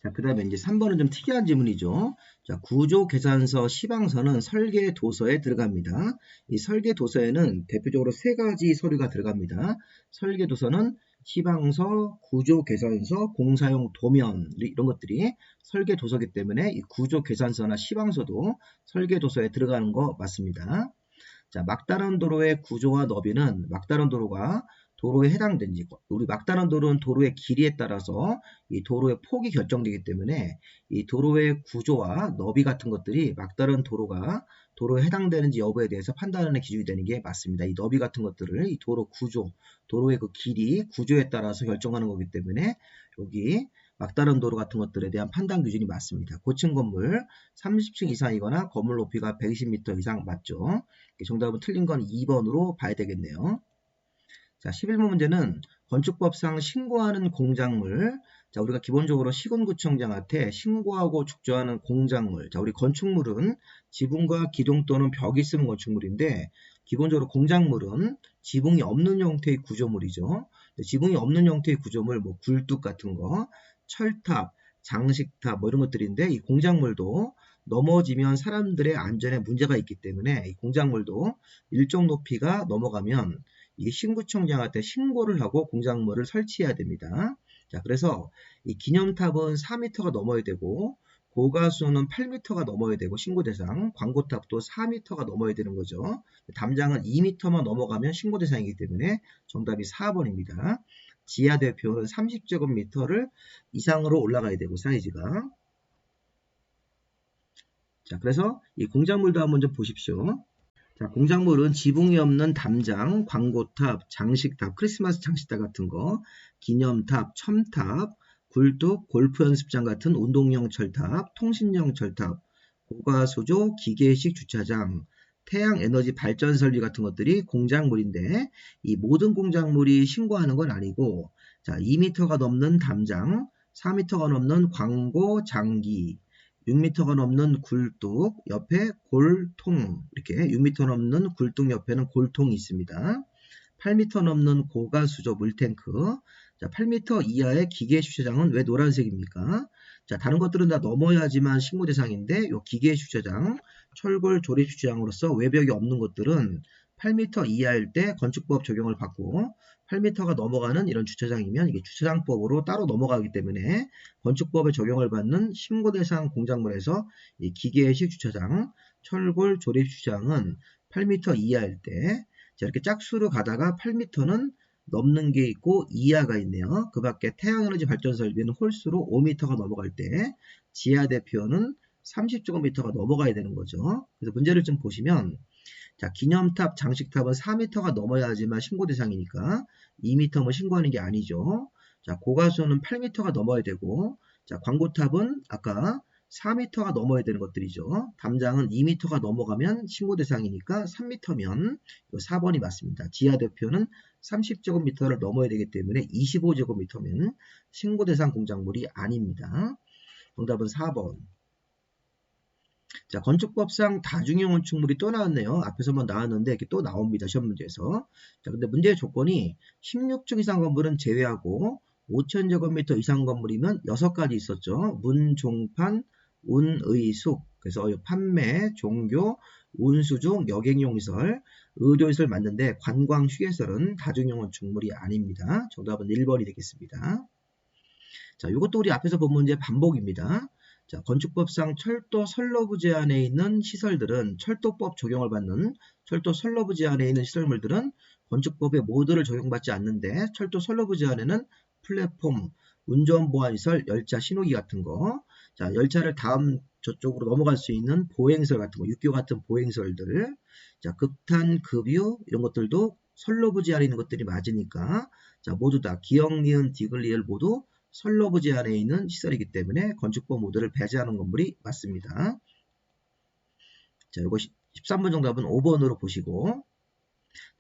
S1: 자, 그 다음에 이제 3번은 좀 특이한 지문이죠. 자, 구조계산서, 시방서는 설계도서에 들어갑니다. 이 설계도서에는 대표적으로 3가지 서류가 들어갑니다. 설계도서는 시방서, 구조계산서, 공사용 도면 이런 것들이 설계도서이기 때문에 이 구조계산서나 시방서도 설계도서에 들어가는 거 맞습니다. 자, 막다른 도로의 구조와 너비는 막다른 도로가 도로에 해당된지, 우리 막다른 도로는 도로의 길이에 따라서 이 도로의 폭이 결정되기 때문에 이 도로의 구조와 너비 같은 것들이 막다른 도로가 도로에 해당되는지 여부에 대해서 판단하는 기준이 되는 게 맞습니다. 이 너비 같은 것들을 이 도로 구조, 도로의 그 길이, 구조에 따라서 결정하는 거기 때문에 여기 막다른 도로 같은 것들에 대한 판단 기준이 맞습니다. 고층 건물 30층 이상이거나 건물 높이가 120m 이상 맞죠? 정답은 틀린 건 2번으로 봐야 되겠네요. 자, 11번 문제는 건축법상 신고하는 공작물. 자, 우리가 기본적으로 시군구청장한테 신고하고 축조하는 공작물. 자, 우리 건축물은 지붕과 기둥 또는 벽이 있으면 건축물인데, 기본적으로 공작물은 지붕이 없는 형태의 구조물이죠. 지붕이 없는 형태의 구조물, 뭐 굴뚝 같은 거, 철탑, 장식탑, 뭐 이런 것들인데, 이 공작물도 넘어지면 사람들의 안전에 문제가 있기 때문에 이 공작물도 일정 높이가 넘어가면 이게 신구청장한테 신고를 하고 공작물을 설치해야 됩니다. 자, 그래서 이 기념탑은 4m가 넘어야 되고 고가수는 8m가 넘어야 되고 신고 대상, 광고탑도 4m가 넘어야 되는 거죠. 담장은 2m만 넘어가면 신고 대상이기 때문에 정답이 4번입니다. 지하 대표는 30제곱미터를 이상으로 올라가야 되고 사이즈가. 자, 그래서 이 공작물도 한번 좀 보십시오. 자, 공작물은 지붕이 없는 담장, 광고탑, 장식탑, 크리스마스 장식탑 같은 거, 기념탑, 첨탑, 굴뚝, 골프 연습장 같은 운동용 철탑, 통신용 철탑, 고가수조, 기계식 주차장, 태양에너지 발전 설비 같은 것들이 공작물인데 이 모든 공작물이 신고하는 건 아니고, 자, 2m가 넘는 담장, 4m가 넘는 광고 장기, 6m가 넘는 굴뚝 옆에 골통, 이렇게 6m 넘는 굴뚝 옆에는 골통이 있습니다. 8m 넘는 고가수조 물탱크, 자, 8m 이하의 기계 주차장은 왜 노란색입니까? 자, 다른 것들은 다 넘어야지만 신고 대상인데 요 기계 주차장, 철골 조립 주차장으로서 외벽이 없는 것들은 8m 이하일 때 건축법 적용을 받고 8m가 넘어가는 이런 주차장이면 이게 주차장법으로 따로 넘어가기 때문에 건축법에 적용을 받는 신고 대상 공작물에서 이 기계식 주차장, 철골 조립 주차장은 8m 이하일 때 자, 이렇게 짝수로 가다가 8m는 넘는 게 있고 이하가 있네요. 그 밖에 태양에너지 발전 설비는 홀수로 5m가 넘어갈 때 지하 대표는 30제곱미터가 넘어가야 되는 거죠. 그래서 문제를 좀 보시면 자, 기념탑, 장식탑은 4m가 넘어야지만 신고 대상이니까 2m면 신고하는 게 아니죠. 자, 고가수는 8m가 넘어야 되고 자, 광고탑은 아까 4m가 넘어야 되는 것들이죠. 담장은 2m가 넘어가면 신고 대상이니까 3m면 4번이 맞습니다. 지하 대표는 30제곱미터를 넘어야 되기 때문에 25제곱미터면 신고 대상 공작물이 아닙니다. 정답은 4번. 자, 건축법상 다중형 건축물이 또 나왔네요. 앞에서 한번 나왔는데 이렇게 또 나옵니다. 시험 문제에서. 자, 근데 문제의 조건이 16층 이상 건물은 제외하고 5,000제곱미터 이상 건물이면 6가지 있었죠. 문, 종판, 운, 의, 숙. 그래서 판매, 종교, 운수중, 여객용시설, 의료시설 맞는데 관광, 휴게설은 다중형 건축물이 아닙니다. 정답은 1번이 되겠습니다. 자, 이것도 우리 앞에서 본 문제 반복입니다. 자, 건축법상 철도 선로부지 안에 있는 시설들은 철도법 적용을 받는 철도 선로부지 안에 있는 시설물들은 건축법의 모두를 적용받지 않는데 철도 선로부지 안에는 플랫폼, 운전보안시설, 열차 신호기 같은 거, 자, 열차를 다음 저쪽으로 넘어갈 수 있는 보행시설 같은 거, 육교 같은 보행시설들, 자, 극탄, 급유 이런 것들도 선로부지 안에 있는 것들이 맞으니까 자, 모두 다 기역, 니은, 디귿, 리을 모두 선로부지 안에 있는 시설이기 때문에 건축법 모두를 배제하는 건물이 맞습니다. 자, 이거 13번 정답은 5번으로 보시고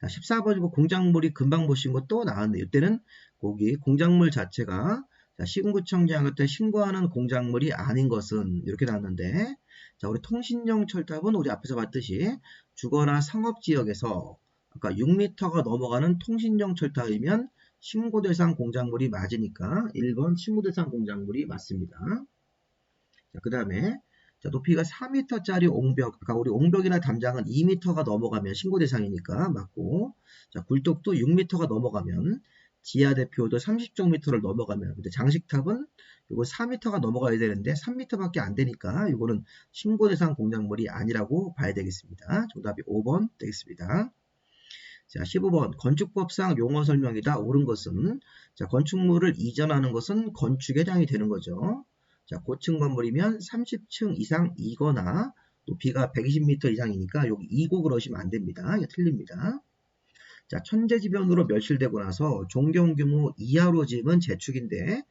S1: 자, 14번이고 공작물이 금방 보신 거 또 나왔네요. 이때는 거기 공작물 자체가 자, 시군구청장 그때 신고하는 공작물이 아닌 것은 이렇게 나왔는데 자, 우리 통신용 철탑은 우리 앞에서 봤듯이 주거나 상업지역에서 아까 6m가 넘어가는 통신용 철탑이면 신고 대상 공작물이 맞으니까 1번 신고 대상 공작물이 맞습니다. 자, 그 다음에 높이가 4m짜리 옹벽, 아까 우리 옹벽이나 담장은 2m가 넘어가면 신고 대상이니까 맞고 자, 굴뚝도 6m가 넘어가면 지하 대표도 30제곱미터를 넘어가면 근데 장식탑은 이거 4m가 넘어가야 되는데 3m밖에 안 되니까 이거는 신고 대상 공작물이 아니라고 봐야 되겠습니다. 정답이 5번 되겠습니다. 자, 15번 건축법상 용어 설명이다. 옳은 것은 자, 건축물을 이전하는 것은 건축에 해당이 되는 거죠. 자, 고층 건물이면 30층 이상이거나 높이가 120m 이상이니까 여기 이고 그러시면 안 됩니다. 이게 틀립니다. 자, 천재지변으로 멸실되고 나서 종경규모 이하로 지으면 재축인데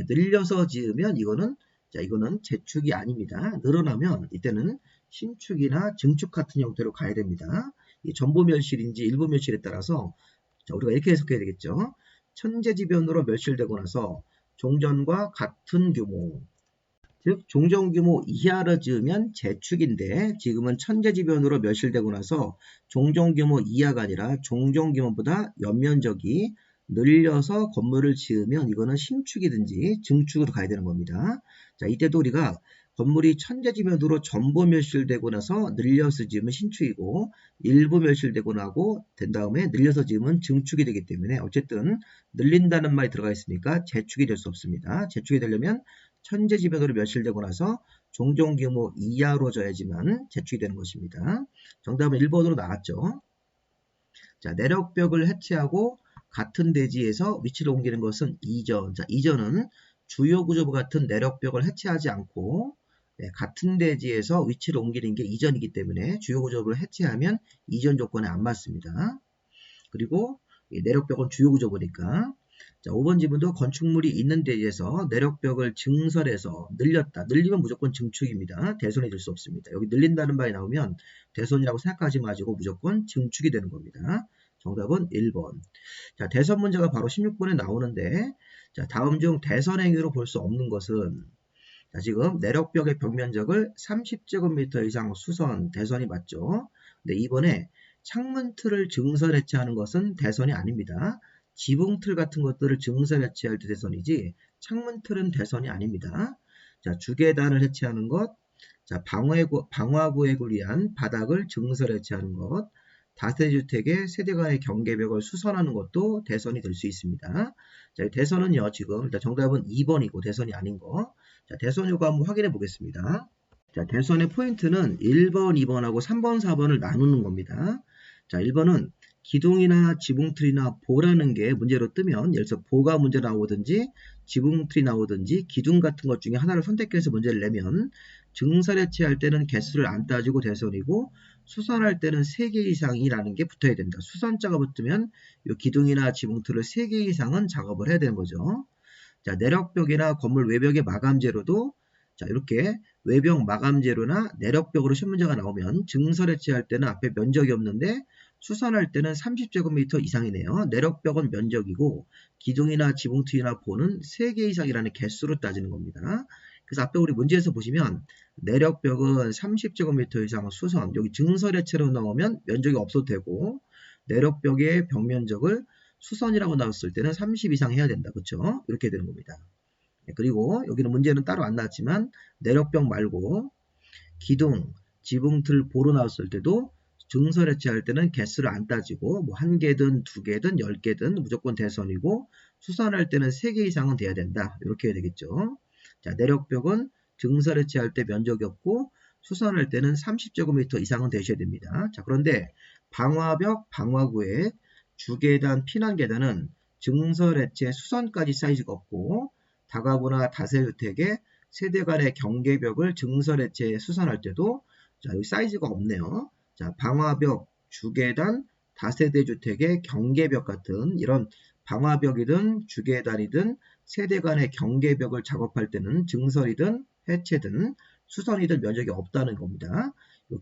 S1: 늘려서 지으면 이거는 재축이 아닙니다. 늘어나면 이때는 신축이나 증축 같은 형태로 가야 됩니다. 이 전부 멸실인지 일부 멸실에 따라서 자, 우리가 이렇게 해석해야 되겠죠. 천재지변으로 멸실되고 나서 종전과 같은 규모 즉 종전규모 이하로 지으면 재축인데 지금은 천재지변으로 멸실되고 나서 종전규모 이하가 아니라 종전규모보다 연면적이 늘려서 건물을 지으면 이거는 신축이든지 증축으로 가야 되는 겁니다. 자, 이때도 우리가 건물이 천재지변으로 전부 멸실되고 나서 늘려서 지으면 신축이고 일부 멸실되고 나고 된 다음에 늘려서 지으면 증축이 되기 때문에 어쨌든 늘린다는 말이 들어가 있으니까 재축이 될 수 없습니다. 재축이 되려면 천재지변으로 멸실되고 나서 종전규모 이하로 져야지만 재축이 되는 것입니다. 정답은 1번으로 나왔죠. 자, 내력벽을 해체하고 같은 대지에서 위치를 옮기는 것은 이전. 자, 이전은 주요 구조부 같은 내력벽을 해체하지 않고 같은 대지에서 위치를 옮기는 게 이전이기 때문에 주요 구조부를 해체하면 이전 조건에 안 맞습니다. 그리고 내력벽은 주요 구조부니까 자, 5번 지문도 건축물이 있는 대지에서 내력벽을 증설해서 늘렸다. 늘리면 무조건 증축입니다. 대손이 될 수 없습니다. 여기 늘린다는 말이 나오면 대손이라고 생각하지 마시고 무조건 증축이 되는 겁니다. 정답은 1번. 자, 대선 문제가 바로 16번에 나오는데 자, 다음 중 대선 행위로 볼 수 없는 것은 자, 지금 내력벽의 벽면적을 30제곱미터 이상 수선, 대선이 맞죠? 근데 이번에 창문 틀을 증선 해체하는 것은 대선이 아닙니다. 지붕틀 같은 것들을 증설 해체할 때 대선이지 창문틀은 대선이 아닙니다. 자, 주계단을 해체하는 것, 자, 방화구획을 위한 바닥을 증설 해체하는 것, 다세주택의 세대 간의 경계벽을 수선하는 것도 대선이 될 수 있습니다. 자, 대선은요, 지금 일단 정답은 2번이고 대선이 아닌 거. 자, 대선 요거 한번 확인해 보겠습니다. 자, 대선의 포인트는 1번, 2번하고 3번, 4번을 나누는 겁니다. 자, 1번은 기둥이나 지붕틀이나 보라는 게 문제로 뜨면 예를 들어서 보가 문제 나오든지 지붕틀이 나오든지 기둥 같은 것 중에 하나를 선택해서 문제를 내면 증설 해체할 때는 개수를 안 따지고 대선이고 수선할 때는 3개 이상이라는 게 붙어야 됩니다. 수선자가 붙으면 이 기둥이나 지붕틀을 3개 이상은 작업을 해야 되는 거죠. 자, 내력벽이나 건물 외벽의 마감재로도 자, 이렇게 외벽 마감재로나 내력벽으로 시험 문제가 나오면 증설 해체할 때는 앞에 면적이 없는데 수선할 때는 30제곱미터 이상이네요. 내력벽은 면적이고 기둥이나 지붕틀이나 보는 3개 이상이라는 개수로 따지는 겁니다. 그래서 앞에 우리 문제에서 보시면 내력벽은 30제곱미터 이상 수선, 여기 증설 해체로 나오면 면적이 없어도 되고 내력벽의 벽 면적을 수선이라고 나왔을 때는 30 이상 해야 된다. 그렇죠? 이렇게 되는 겁니다. 그리고 여기는 문제는 따로 안 나왔지만 내력벽 말고 기둥, 지붕틀, 보로 나왔을 때도 증설 해체할 때는 개수를 안 따지고 뭐 1개든 2개든 10개든 무조건 대선이고 수선할 때는 3개 이상은 돼야 된다. 이렇게 해야 되겠죠. 자, 내력벽은 증설 해체할 때 면적이 없고 수선할 때는 30제곱미터 이상은 되셔야 됩니다. 자, 그런데 방화벽, 방화구에 주계단, 피난계단은 증설 해체, 수선까지 사이즈가 없고 다가구나 다세주택의 세대 간의 경계벽을 증설 해체, 수선할 때도 자, 여기 사이즈가 없네요. 자, 방화벽, 주계단, 다세대 주택의 경계벽 같은 이런 방화벽이든 주계단이든 세대 간의 경계벽을 작업할 때는 증설이든 해체든 수선이든 면적이 없다는 겁니다.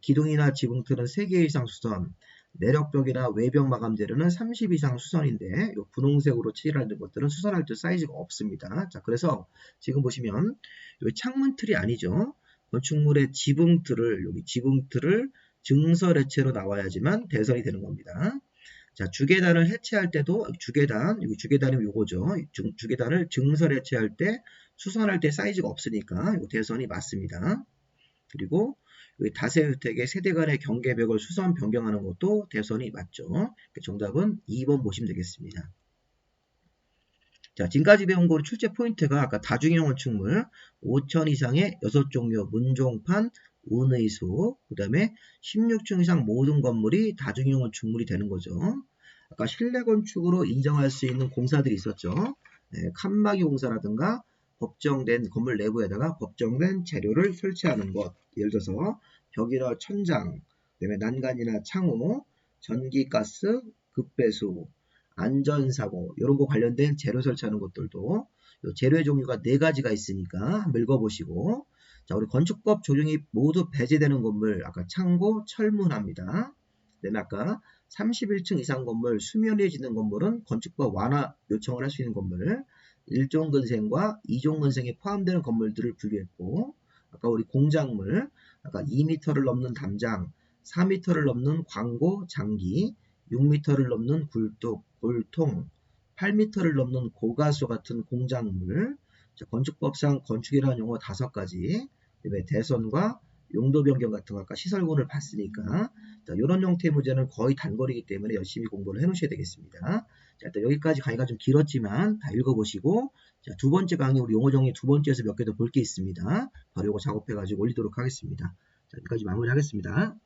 S1: 기둥이나 지붕틀은 3개 이상 수선, 내력벽이나 외벽 마감재료는 30 이상 수선인데 분홍색으로 칠하는 것들은 수선할 때 사이즈가 없습니다. 자, 그래서 지금 보시면 여기 창문틀이 아니죠. 건축물의 지붕틀을 여기 지붕틀을 증설 해체로 나와야지만 대선이 되는 겁니다. 자, 주계단을 해체할 때도 주계단, 여기 주계단이면 요거죠. 주계단을 증설 해체할 때 수선할 때 사이즈가 없으니까 요 대선이 맞습니다. 그리고 여기 다세주택의 세대 간의 경계벽을 수선 변경하는 것도 대선이 맞죠. 정답은 2번 보시면 되겠습니다. 자, 지금까지 배운 거 출제 포인트가 아까 다중형 건축물 5천 이상의 6종류 문종판 운의수 그 다음에 16층 이상 모든 건물이 다중형 건축물이 되는 거죠. 아까 실내 건축으로 인정할 수 있는 공사들이 있었죠. 네, 칸막이 공사라든가 법정된 건물 내부에다가 법정된 재료를 설치하는 것, 예를 들어서 벽이나 천장, 그다음에 난간이나 창호, 전기, 가스, 급배수, 안전사고 이런 거 관련된 재료 설치하는 것들도 재료의 종류가 4가지가 있으니까 한번 읽어보시고 자, 우리 건축법 적용이 모두 배제되는 건물 아까 창고, 철문합니다. 그다음에 아까 31층 이상 건물, 수면 위에 짓는 건물은 건축법 완화 요청을 할 수 있는 건물 1종 근생과 2종 근생에 포함되는 건물들을 분류했고 아까 우리 공작물 아까 2m를 넘는 담장 4m를 넘는 광고 장기 6m를 넘는 굴뚝 골통 8m를 넘는 고가수 같은 공작물 자, 건축법상 건축이라는 용어 5가지 그다음에 대선과 용도 변경 같은 거 아까 시설군을 봤으니까 자, 이런 형태의 문제는 거의 단거리이기 때문에 열심히 공부를 해 놓으셔야 되겠습니다. 자, 일단 여기까지 강의가 좀 길었지만 다 읽어보시고 자, 두 번째 강의 우리 용어 정리 두 번째에서 몇 개 더 볼 게 있습니다. 바로 이거 작업해 가지고 올리도록 하겠습니다. 자, 여기까지 마무리하겠습니다.